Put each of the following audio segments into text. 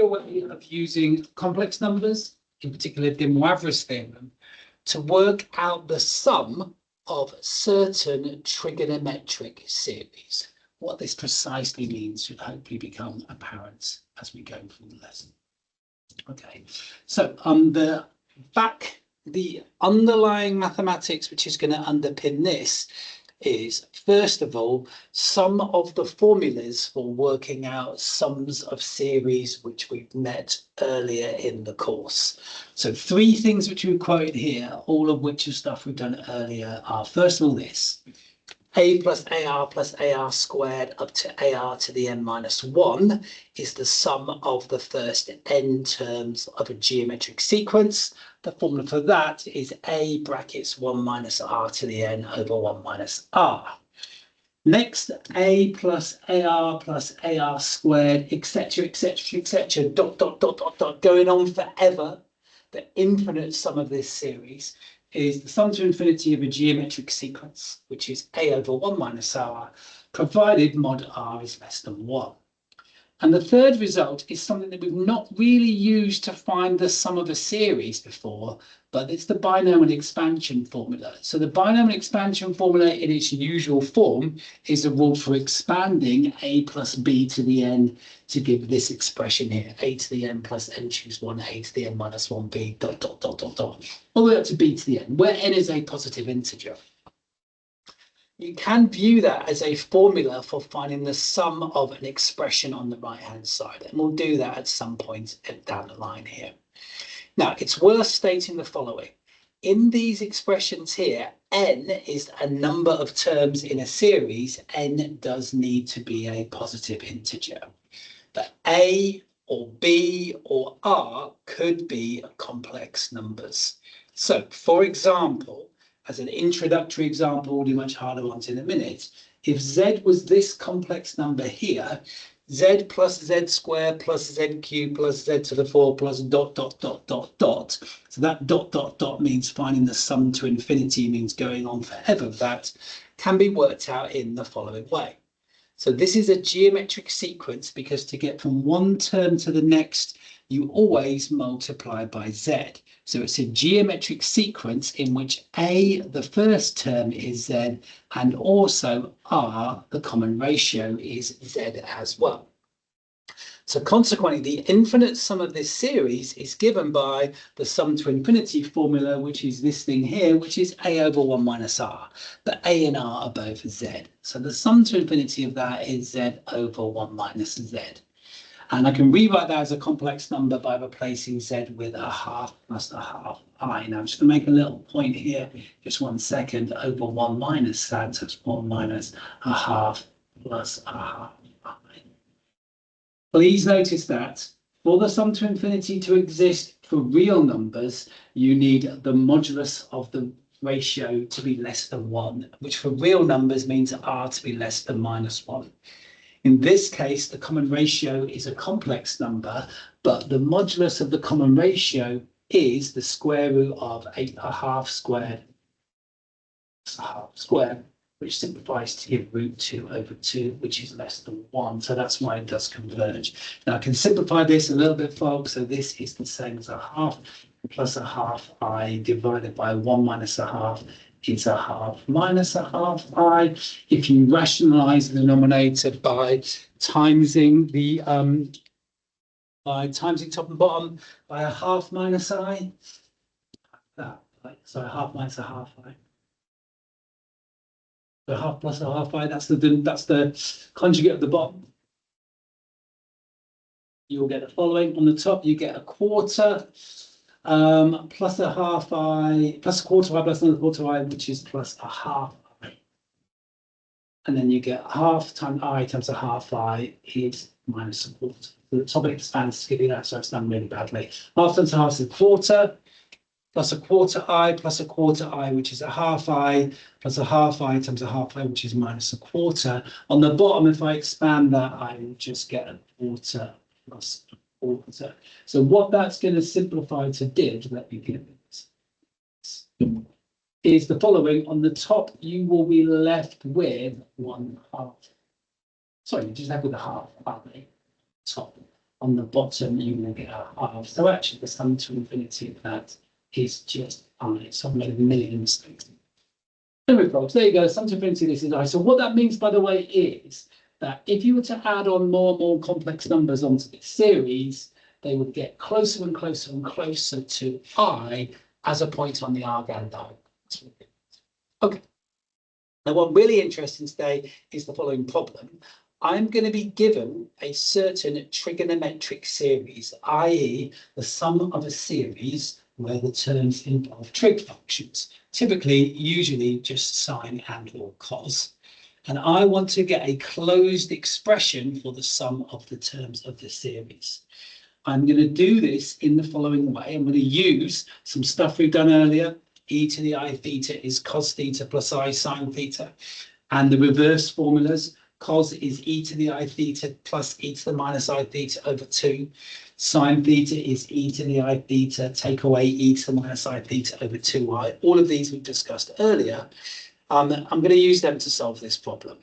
a way of using complex numbers, in particular De Moivre's theorem, to work out the sum of certain trigonometric series. What this precisely means should hopefully become apparent as we go through the lesson. Okay, so the underlying mathematics which is going to underpin this is, first of all, some of the formulas for working out sums of series which we've met earlier in the course. So 3 things which we quoted here, all of which are stuff we've done earlier, are first of all this: a plus AR squared up to AR to the n minus 1 is the sum of the first n terms of a geometric sequence. The formula for that is a brackets 1 minus r to the n over 1 minus r. Next, a plus AR squared, etc., etc., etc., dot, dot, dot, dot, dot, going on forever. The infinite sum of this series is the sum to infinity of a geometric sequence, which is a over 1 minus r, provided mod r is less than 1. And the third result is something that we've not really used to find the sum of a series before, but it's the binomial expansion formula. So the binomial expansion formula in its usual form is a rule for expanding a plus b to the n to give this expression here, a to the n plus n choose 1, a to the n minus 1b, dot, dot, dot, dot, dot, all the way up to b to the n, where n is a positive integer. You can view that as a formula for finding the sum of an expression on the right-hand side, and we'll do that at some point down the line here. Now, it's worth stating the following. In these expressions here, n is a number of terms in a series. N does need to be a positive integer. But a or b or r could be complex numbers. So, for example, as an introductory example, we'll do much harder ones in a minute. If z was this complex number here, z plus z squared plus z cubed plus z to the 4 plus dot, dot, dot, dot, dot. So that dot, dot, dot means finding the sum to infinity, means going on forever. That can be worked out in the following way. So this is a geometric sequence because to get from one term to the next, you always multiply by z. So it's a geometric sequence in which a, the first term, is z, and also r, the common ratio, is z as well. So consequently, the infinite sum of this series is given by the sum to infinity formula, which is this thing here, which is a over 1 minus r. But a and r are both z. So the sum to infinity of that is z over 1 minus z. And I can rewrite that as a complex number by replacing z with a half plus a half I. Now I'm just going to make a little point here, just 1 second, over 1 minus that, so it's 1 minus a half plus a half I. Please notice that for the sum to infinity to exist for real numbers, you need the modulus of the ratio to be less than 1, which for real numbers means r to be less than minus 1. In this case, the common ratio is a complex number, but the modulus of the common ratio is the square root of a half squared, which simplifies to give root 2 over 2, which is less than 1. So that's why it does converge. Now I can simplify this a little bit, folks. So this is the same as a half plus a half I divided by 1 minus a half is a half minus a half I. If you rationalize the denominator by timesing the top and bottom by a half minus I, so a half minus a half I. So half plus a half I, that's the conjugate of the bottom. You'll get the following. On the top, you get a quarter. Plus a half I, plus a quarter I, plus another quarter I, which is plus a half I. And then you get half times I times a half I is minus a quarter. So the top expands to give you that, so it's done really badly. Half times a half is a quarter, plus a quarter I, which is a half I, plus a half I times a half I, which is minus a quarter. On the bottom, if I expand that, I will just get a quarter plus a quarter. So what that's going to simplify to div, let me give it, is the following. On the top, you will be left with 1/2. Sorry, you just have with a half, aren't they? Top. on the bottom, you're going to get a half. So actually, the sum to infinity of that is just I. So I made a million mistakes. Anyway, folks, there you go. Sum to infinity, this is I. So what that means, by the way, is that if you were to add on more and more complex numbers onto this series, they would get closer and closer and closer to I as a point on the Argand diagram. Okay. Now, what I'm really interested in today is the following problem. I'm going to be given a certain trigonometric series, i.e. the sum of a series where the terms involve trig functions, typically, usually just sine and or cos. And I want to get a closed expression for the sum of the terms of the series. I'm going to do this in the following way. I'm going to use some stuff we've done earlier. E to the I theta is cos theta plus I sine theta. And the reverse formulas, cos is e to the I theta plus e to the minus I theta over 2. Sine theta is e to the I theta, take away e to the minus I theta over 2i. All of these we've discussed earlier. I'm going to use them to solve this problem.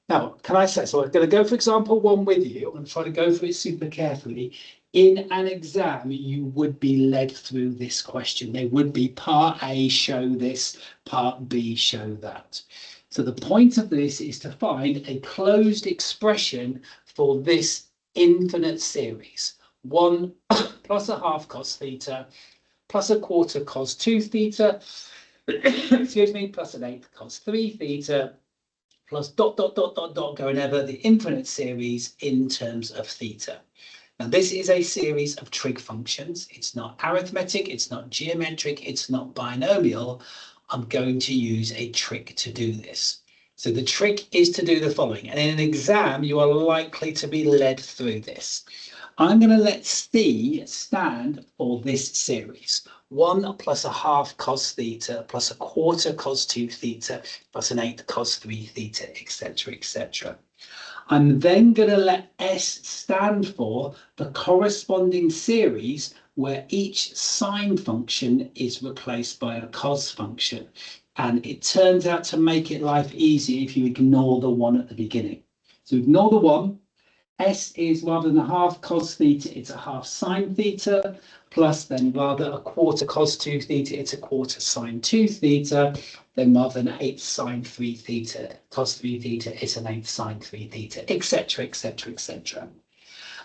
Now, can I say, so I'm going to go for example 1 with you. I'm going to try to go through it super carefully. In an exam, you would be led through this question. There would be part A, show this, part B, show that. So the point of this is to find a closed expression for this infinite series. 1 plus a half cos theta plus a quarter cos 2 theta, excuse me, plus an eighth cos 3 theta, plus dot, dot, dot, dot, dot, going over the infinite series in terms of theta. Now, this is a series of trig functions. It's not arithmetic, it's not geometric, it's not binomial. I'm going to use a trick to do this. So the trick is to do the following. And in an exam, you are likely to be led through this. I'm going to let C stand for this series. 1 plus a half cos theta plus a quarter cos 2 theta plus an eighth cos 3 theta, etc., etc. I'm then going to let S stand for the corresponding series where each sine function is replaced by a cos function. And it turns out to make it life easy if you ignore the 1 at the beginning. So ignore the 1. S is rather than a half cos theta, it's a half sine theta, plus then rather a quarter cos 2 theta, it's a quarter sine 2 theta, then rather than 8 sine 3 theta, cos 3 theta, it's an 8 sine 3 theta, etc., etc., etc.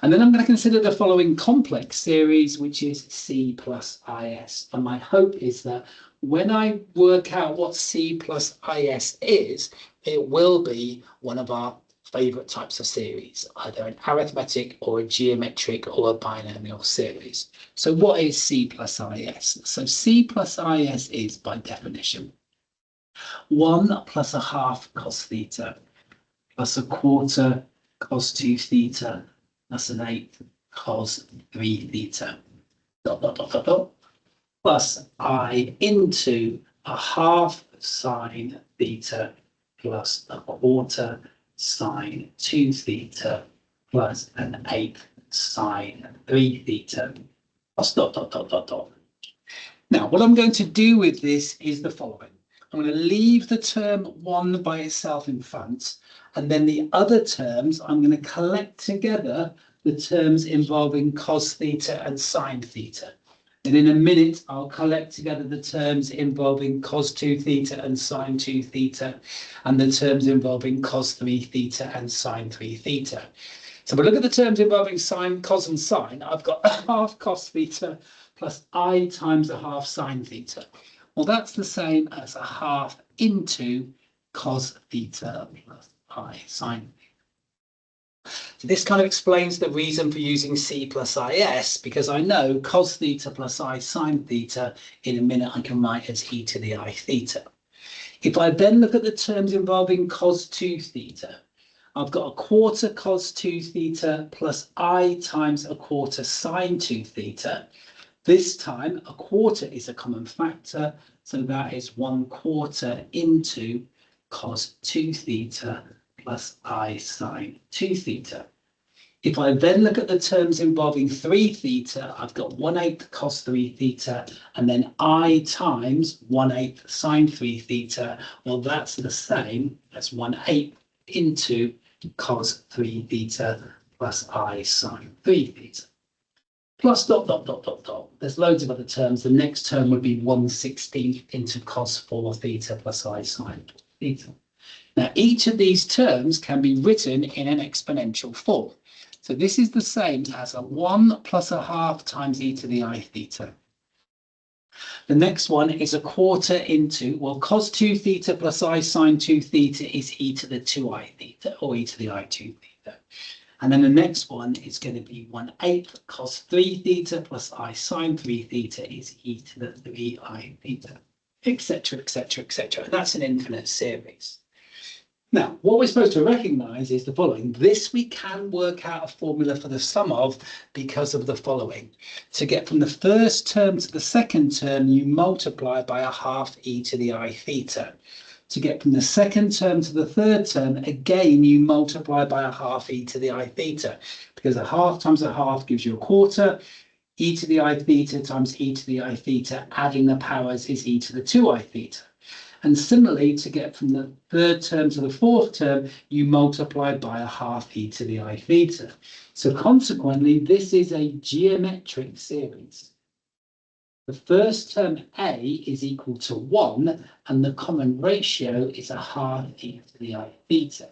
And then I'm going to consider the following complex series, which is C plus IS. And my hope is that when I work out what C plus IS is, it will be one of our favorite types of series, either an arithmetic or a geometric or a binomial series. So what is C plus IS? So C plus IS is, by definition, 1 plus a half cos theta plus a quarter cos 2 theta plus an eighth cos 3 theta, dot, dot, dot, dot, dot, plus I into a half sine theta plus a quarter sine 2 theta plus an eighth sine 3 theta plus dot, dot, dot, dot, dot. Now, what I'm going to do with this is the following. I'm going to leave the term 1 by itself in front, and then the other terms, I'm going to collect together the terms involving cos theta and sine theta. And in a minute, I'll collect together the terms involving cos 2 theta and sine 2 theta, and the terms involving cos 3 theta and sine 3 theta. So if we look at the terms involving sine, cos and sine, I've got a half cos theta plus I times a half sine theta. Well, that's the same as a half into cos theta plus I sine theta. So this kind of explains the reason for using C plus IS, because I know cos theta plus I sine theta, in a minute I can write as e to the I theta. If I then look at the terms involving cos 2 theta, I've got a quarter cos 2 theta plus I times a quarter sine 2 theta. This time a quarter is a common factor, so that is 1/4 into cos 2 theta plus I sine 2 theta. If I then look at the terms involving 3 theta, I've got 1/8 cos 3 theta and then I times 1/8 sine 3 theta. Well, that's the same as 1/8 into cos 3 theta plus I sine 3 theta. Plus dot, dot, dot, dot, dot. There's loads of other terms. The next term would be 1/16 into cos 4 theta plus I sine theta. Now, each of these terms can be written in an exponential form. So this is the same as a 1 plus a half times e to the I theta. The next one is a quarter into, well, cos 2 theta plus I sine 2 theta is e to the 2I theta, or e to the I 2 theta. And then the next one is going to be 1/8 cos 3 theta plus I sine 3 theta is e to the 3I theta, etc., etc., etc. And that's an infinite series. Now, what we're supposed to recognize is the following. This we can work out a formula for the sum of because of the following. To get from the first term to the second term, you multiply by a half e to the I theta. To get from the second term to the third term, again, you multiply by a half e to the I theta, because a half times a half gives you a quarter. E to the I theta times e to the I theta, adding the powers is e to the 2I theta. And similarly, to get from the third term to the fourth term, you multiply by a half e to the I theta. So consequently, this is a geometric series. The first term a is equal to 1, and the common ratio is a half e to the I theta.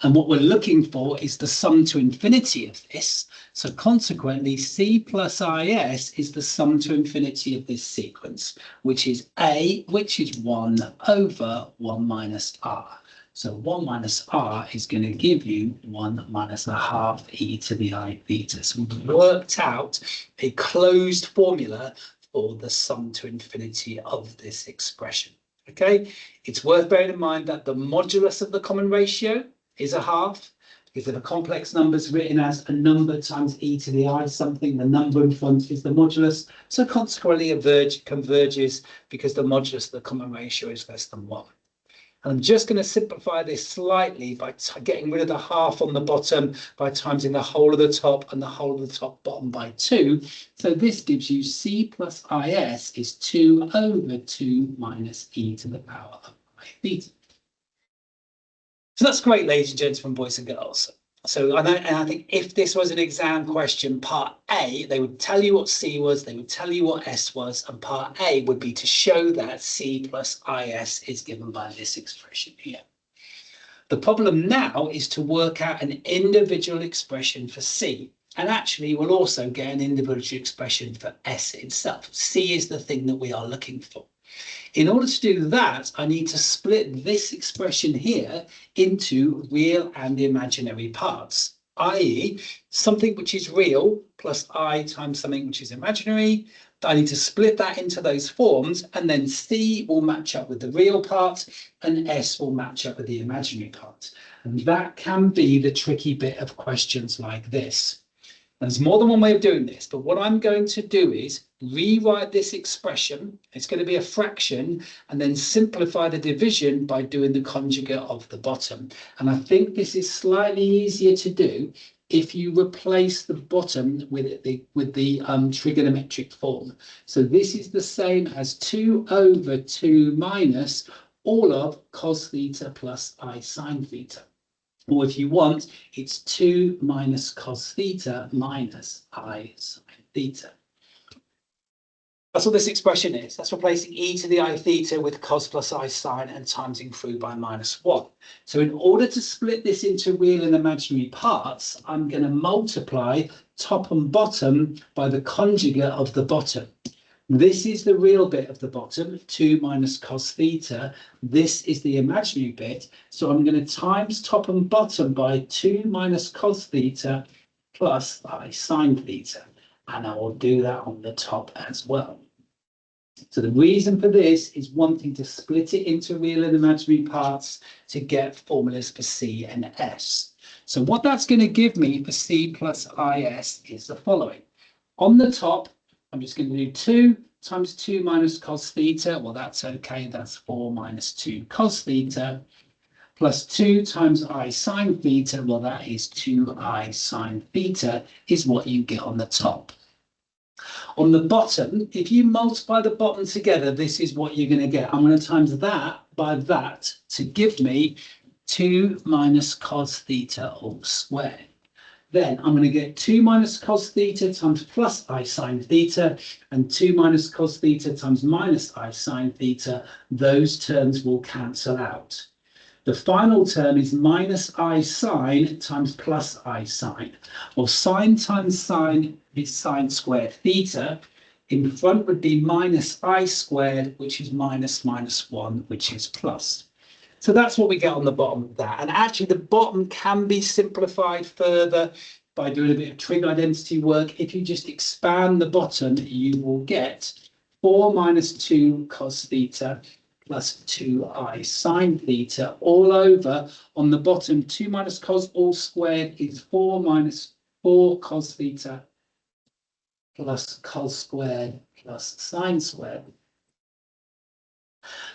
And what we're looking for is the sum to infinity of this. So consequently, c plus is is the sum to infinity of this sequence, which is a, which is 1 over 1 minus r. So 1 minus r is going to give you 1 minus a half e to the I theta. So we've worked out a closed formula for the sum to infinity of this expression. Okay, it's worth bearing in mind that the modulus of the common ratio is a half, because if a complex number is written as a number times e to the I something, the number in front is the modulus. So consequently, a converges because the modulus of the common ratio is less than 1. And I'm just going to simplify this slightly by getting rid of the half on the bottom by timesing the whole of the top and the whole of the top bottom by 2. So this gives you c plus is is 2 over 2 minus e to the power of I theta. So that's great, ladies and gentlemen, boys and girls. So I think if this was an exam question, part A, they would tell you what C was, they would tell you what S was, and part A would be to show that C plus IS is given by this expression here. The problem now is to work out an individual expression for C. And actually, we'll also get an individual expression for S itself. C is the thing that we are looking for. In order to do that, I need to split this expression here into real and imaginary parts, i.e. something which is real plus I times something which is imaginary. I need to split that into those forms, and then C will match up with the real part and S will match up with the imaginary part. And that can be the tricky bit of questions like this. There's more than one way of doing this, but what I'm going to do is rewrite this expression. It's going to be a fraction, and then simplify the division by doing the conjugate of the bottom. And I think this is slightly easier to do if you replace the bottom with the trigonometric form. So this is the same as 2 over 2 minus all of cos theta plus I sine theta. Or if you want, it's 2 minus cos theta minus I sine theta. That's what this expression is. That's replacing e to the I theta with cos plus I sine and timesing through by minus 1. So in order to split this into real and imaginary parts, I'm going to multiply top and bottom by the conjugate of the bottom. This is the real bit of the bottom, 2 minus cos theta. This is the imaginary bit. So I'm going to times top and bottom by 2 minus cos theta plus I sine theta. And I will do that on the top as well. So the reason for this is wanting to split it into real and imaginary parts to get formulas for C and S. So what that's going to give me for C plus IS is the following. On the top, I'm just going to do 2 times 2 minus cos theta. Well, that's okay. That's 4 minus 2 cos theta. Plus 2 times I sine theta. Well, that is 2I sine theta is what you get on the top. On the bottom, if you multiply the bottom together, this is what you're going to get. I'm going to times that by that to give me 2 minus cos theta all squared. then I'm going to get 2 minus cos theta times plus I sine theta, and 2 minus cos theta times minus I sine theta. Those terms will cancel out. The final term is minus I sine times plus I sine. Well, sine times sine is sine squared theta. In front would be minus I squared, which is minus 1, which is plus. So that's what we get on the bottom of that. And actually the bottom can be simplified further by doing a bit of trig identity work. If you just expand the bottom, you will get 4 minus 2 cos theta plus 2I sine theta all over. On the bottom, 2 minus cos all squared is 4 minus 4 cos theta plus cos squared plus sine squared.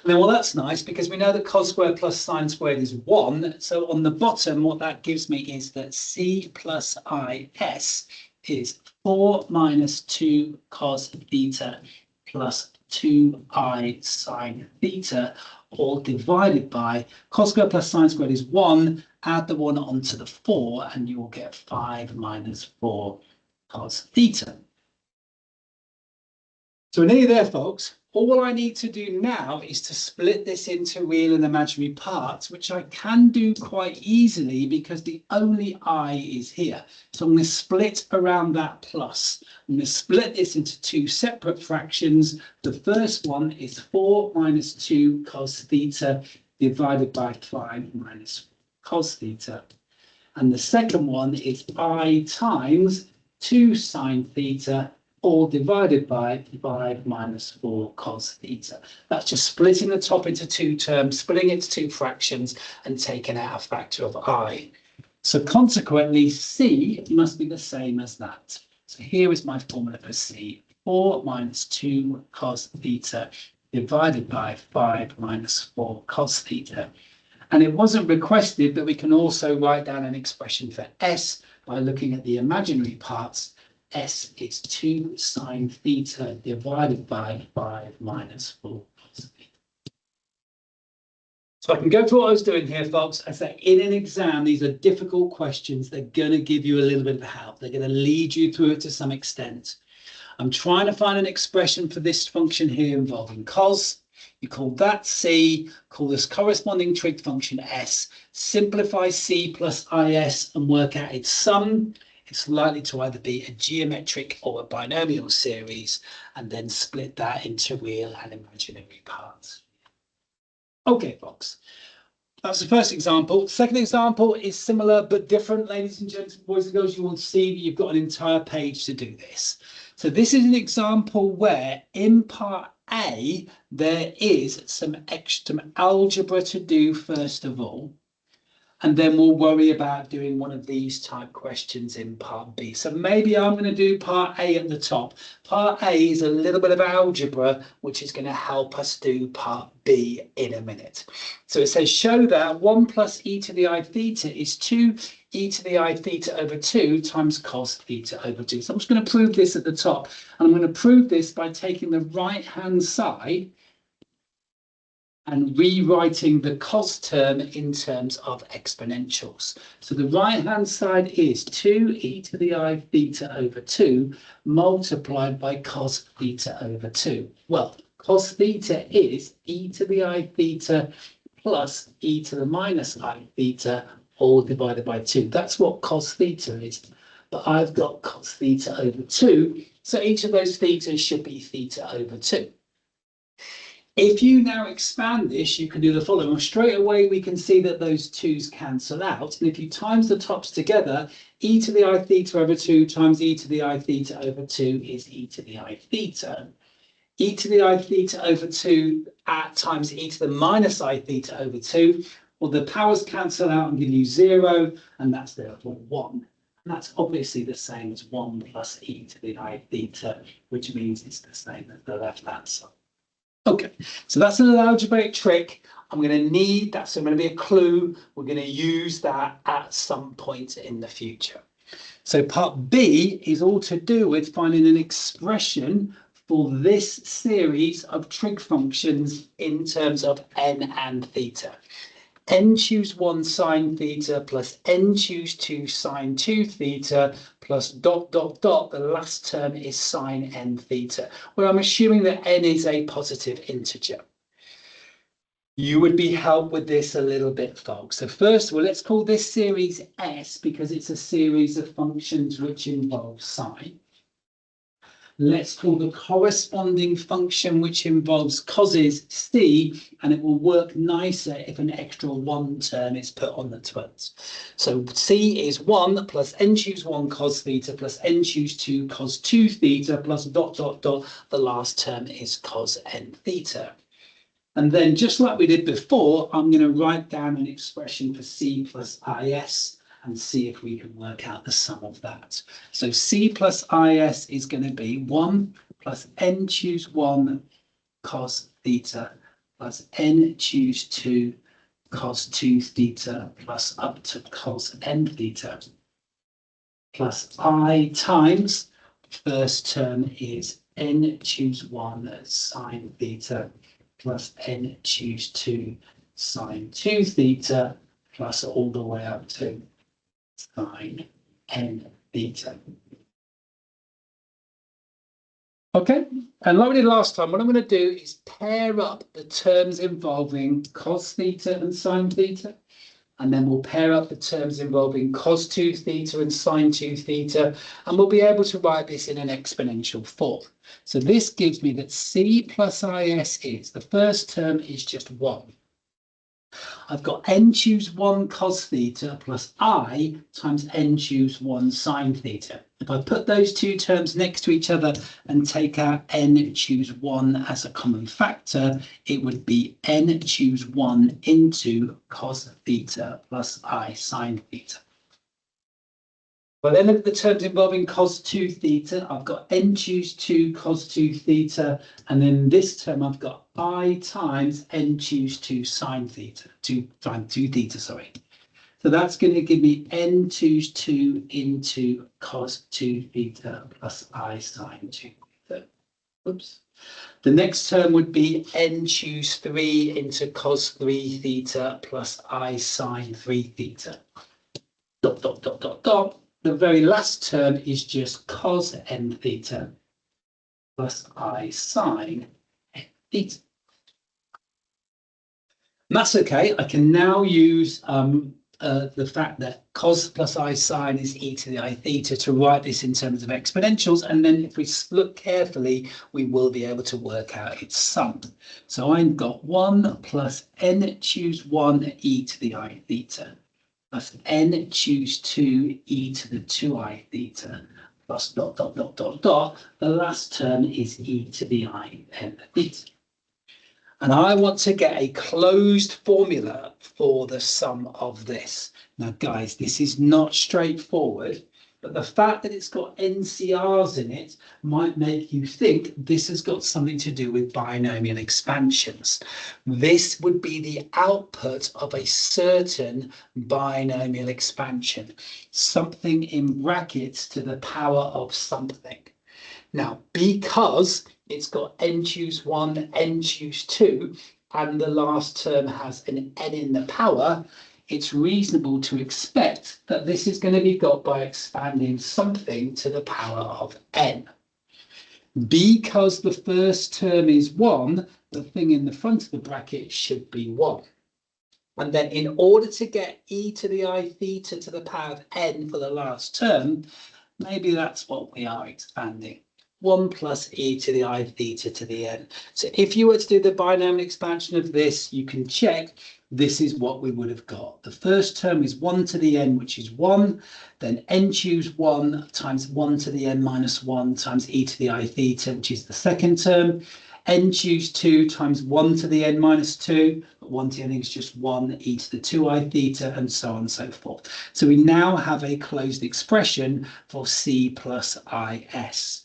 Now, well, that's nice because we know that cos squared plus sine squared is 1. So on the bottom, what that gives me is that C plus IS is 4 minus 2 cos theta plus 2I sine theta, all divided by cos squared plus sine squared is 1. Add the 1 onto the 4, and you will get 5 minus 4 cos theta. So we're nearly there, folks. All I need to do now is to split this into real and imaginary parts, which I can do quite easily because the only I is here. So I'm going to split around that plus. I'm going to split this into 2 separate fractions. The first one is 4 minus 2 cos theta divided by 5 minus cos theta. And the second one is I times 2 sine theta, all divided by 5 minus 4 cos theta. That's just splitting the top into 2 terms, splitting it to 2 fractions, and taking out a factor of I. So consequently, C must be the same as that. So here is my formula for C. 4 minus 2 cos theta divided by 5 minus 4 cos theta. And it wasn't requested, but we can also write down an expression for S by looking at the imaginary parts. S is 2 sine theta divided by 5 minus 4 cos theta. So I can go through what I was doing here, folks. I say in an exam, these are difficult questions. They're going to give you a little bit of help. They're going to lead you through it to some extent. I'm trying to find an expression for this function here involving cos. You call that C, call this corresponding trig function S, simplify C plus IS and work out its sum. It's likely to either be a geometric or a binomial series, and then split that into real and imaginary parts. Okay, folks, that's the first example. Second example is similar but different, ladies and gentlemen, boys and girls. You will see that you've got an entire page to do this. So this is an example where in part A, there is some extra algebra to do first of all. And then we'll worry about doing one of these type questions in part B. So maybe I'm going to do part A at the top. Part A is a little bit of algebra, which is going to help us do part B in a minute. So it says, show that 1 plus e to the I theta is 2 e to the I theta over 2 times cos theta over 2. So I'm just going to prove this at the top. And I'm going to prove this by taking the right-hand side and rewriting the cos term in terms of exponentials. So the right-hand side is 2 e to the I theta over 2 multiplied by cos theta over 2. Well, cos theta is e to the I theta plus e to the minus I theta all divided by 2. That's what cos theta is. But I've got cos theta over 2, so each of those thetas should be theta over 2. If you now expand this, you can do the following. Well, straight away, we can see that those 2's cancel out. And if you times the tops together, e to the I theta over 2 times e to the I theta over 2 is e to the I theta. E to the I theta over 2 times e to the minus I theta over 2. Well, the powers cancel out and give you 0, and that's therefore 1. And that's obviously the same as 1 plus e to the I theta, which means it's the same as the left-hand side. Okay, so that's a little algebraic trick. I'm going to need that, so going to be a clue. We're going to use that at some point in the future. So part B is all to do with finding an expression for this series of trig functions in terms of n and theta. n choose 1 sine theta plus n choose 2 sine 2 theta plus dot, dot, dot. The last term is sine n theta, where I'm assuming that n is a positive integer. You would be helped with this a little bit, folks. So first of all, let's call this series S because it's a series of functions which involve sine. Let's call the corresponding function which involves causes C, and it will work nicer if an extra 1 term is put on the twos. So C is 1 plus n choose 1 cos theta plus n choose 2 cos 2 theta plus dot, dot, dot. The last term is cos n theta. And then just like we did before, I'm going to write down an expression for C plus IS and see if we can work out the sum of that. So C plus IS is going to be 1 plus n choose 1 cos theta plus n choose 2 cos 2 theta plus up to cos n theta plus I times, first term is n choose 1 sine theta plus n choose 2 sine 2 theta plus all the way up to sine n theta. Okay, and like we did last time, what I'm going to do is pair up the terms involving cos theta and sine theta, and then we'll pair up the terms involving cos 2 theta and sine 2 theta, and we'll be able to write this in an exponential form. So this gives me that C plus IS is, the first term is just 1. I've got n choose 1 cos theta plus I times n choose 1 sine theta. If I put those two terms next to each other and take out n choose 1 as a common factor, it would be n choose 1 into cos theta plus I sine theta. Well, then look at the terms involving cos 2 theta. I've got n choose 2 cos 2 theta, and then this term I've got I times n choose 2 sine theta, 2 theta, sorry. So that's going to give me n choose 2 into cos 2 theta plus I sine 2 theta. Oops. The next term would be n choose 3 into cos 3 theta plus I sine 3 theta. Dot, dot, dot, dot, dot. The very last term is just cos n theta plus I sine n theta. And that's okay. I can now use the fact that cos plus I sine is e to the I theta to write this in terms of exponentials. And then if we look carefully, we will be able to work out its sum. So I've got 1 plus n choose 1 e to the I theta plus n choose 2 e to the 2I theta plus dot, dot, dot, dot, dot. The last term is e to the I n theta. And I want to get a closed formula for the sum of this. Now, guys, this is not straightforward, but the fact that it's got NCRs in it might make you think this has got something to do with binomial expansions. This would be the output of a certain binomial expansion, something in brackets to the power of something. Now, because it's got n choose 1, n choose 2, and the last term has an n in the power, it's reasonable to expect that this is going to be got by expanding something to the power of n. Because the first term is 1, the thing in the front of the bracket should be 1. And then in order to get e to the I theta to the power of n for the last term, maybe that's what we are expanding. 1 plus e to the I theta to the n. So if you were to do the binomial expansion of this, you can check this is what we would have got. The first term is 1 to the n, which is 1. Then n choose 1 times 1 to the n minus 1 times e to the I theta, which is the second term. N choose 2 times 1 to the n minus 2. But 1 to the n is just 1 e to the 2I theta, and so on and so forth. So we now have a closed expression for C plus IS.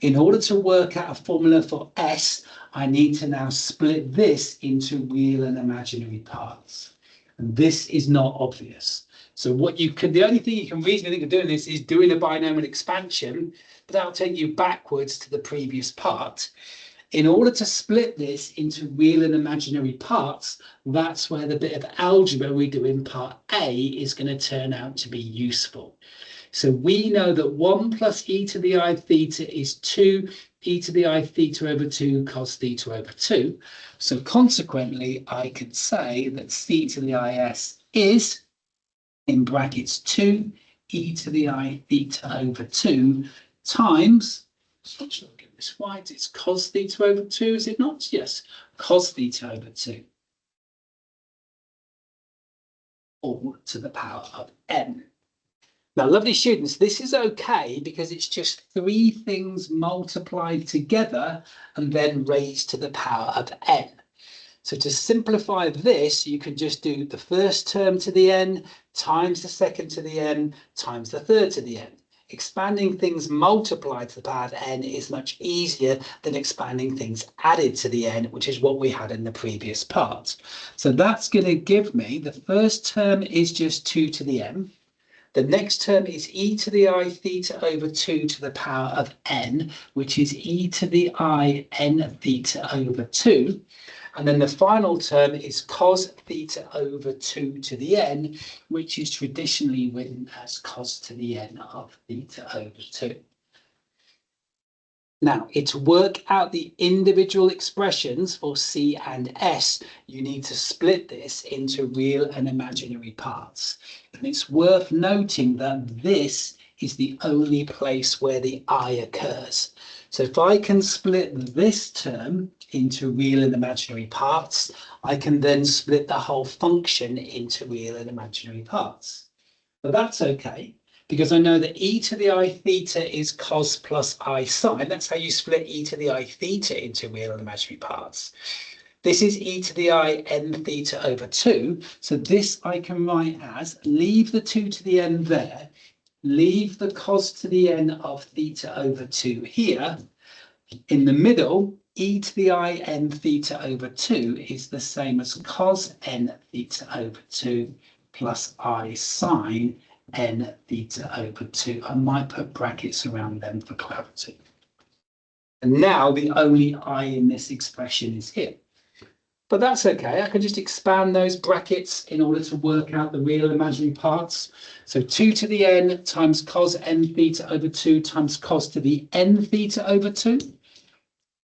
In order to work out a formula for S, I need to now split this into real and imaginary parts. And this is not obvious. So the only thing you can reasonably think of doing this is doing a binomial expansion, but that'll take you backwards to the previous part. In order to split this into real and imaginary parts, that's where the bit of algebra we do in part A is going to turn out to be useful. So we know that 1 plus e to the I theta is 2 e to the I theta over 2 cos theta over 2. So consequently, I can say that c to the is is, in brackets, 2 e to the I theta over 2 times, I'm not sure I'll get this right, it's cos theta over 2, is it not? Yes, cos theta over 2. All to the power of n. Now, lovely students, this is okay because it's just 3 things multiplied together and then raised to the power of n. So to simplify this, you can just do the first term to the n times the second to the n times the third to the n. Expanding things multiplied to the power of n is much easier than expanding things added to the n, which is what we had in the previous part. So that's going to give me, the first term is just 2 to the n. The next term is e to the I theta over 2 to the power of n, which is e to the I n theta over 2. And then the final term is cos theta over 2 to the n, which is traditionally written as cos to the n of theta over 2. Now, to work out the individual expressions for C and S, you need to split this into real and imaginary parts. And it's worth noting that this is the only place where the I occurs. So if I can split this term into real and imaginary parts, I can then split the whole function into real and imaginary parts. But that's okay, because I know that e to the I theta is cos plus I sine. That's how you split e to the I theta into real and imaginary parts. This is e to the I n theta over 2. So this I can write as, leave the 2 to the n there, leave the cos to the n of theta over 2 here. In the middle, e to the I n theta over 2 is the same as cos n theta over 2 plus I sine n theta over 2. I might put brackets around them for clarity. And now the only I in this expression is here. But that's okay. I can just expand those brackets in order to work out the real imaginary parts. So 2 to the n times cos n theta over 2 times cos to the n theta over 2.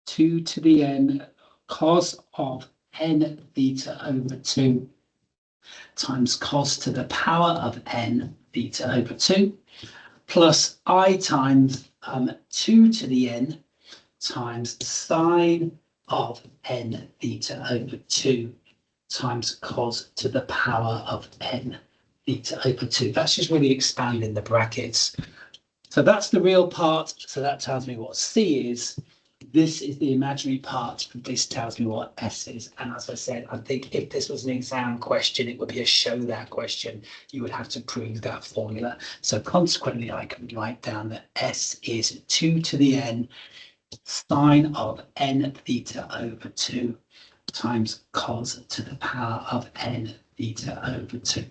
2 to the n cos of n theta over 2 times cos to the power of n theta over 2 plus I times 2 to the n times sine of n theta over 2 times cos to the power of n theta over 2. That's just really expanding the brackets. So that's the real part. So that tells me what C is. This is the imaginary part. This tells me what S is. And as I said, I think if this was an exam question, it would be a show that question. You would have to prove that formula. So consequently, I can write down that S is 2 to the n sine of n theta over 2 times cos to the power of n theta over 2.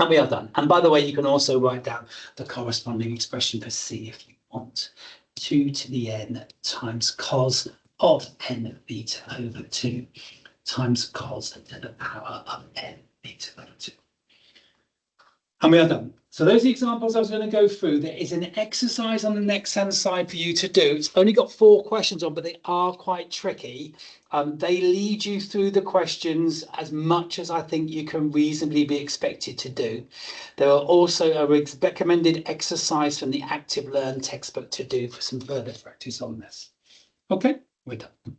And we are done. And by the way, you can also write down the corresponding expression for C if you want. 2 to the n times cos of n theta over 2 times cos to the power of n theta over 2. And we are done. So those are the examples I was going to go through. There is an exercise on the next hand side for you to do. It's only got 4 questions on, but they are quite tricky. They lead you through the questions as much as I think you can reasonably be expected to do. There are also a recommended exercise from the Active Learn textbook to do for some further practice on this. Okay, we're done.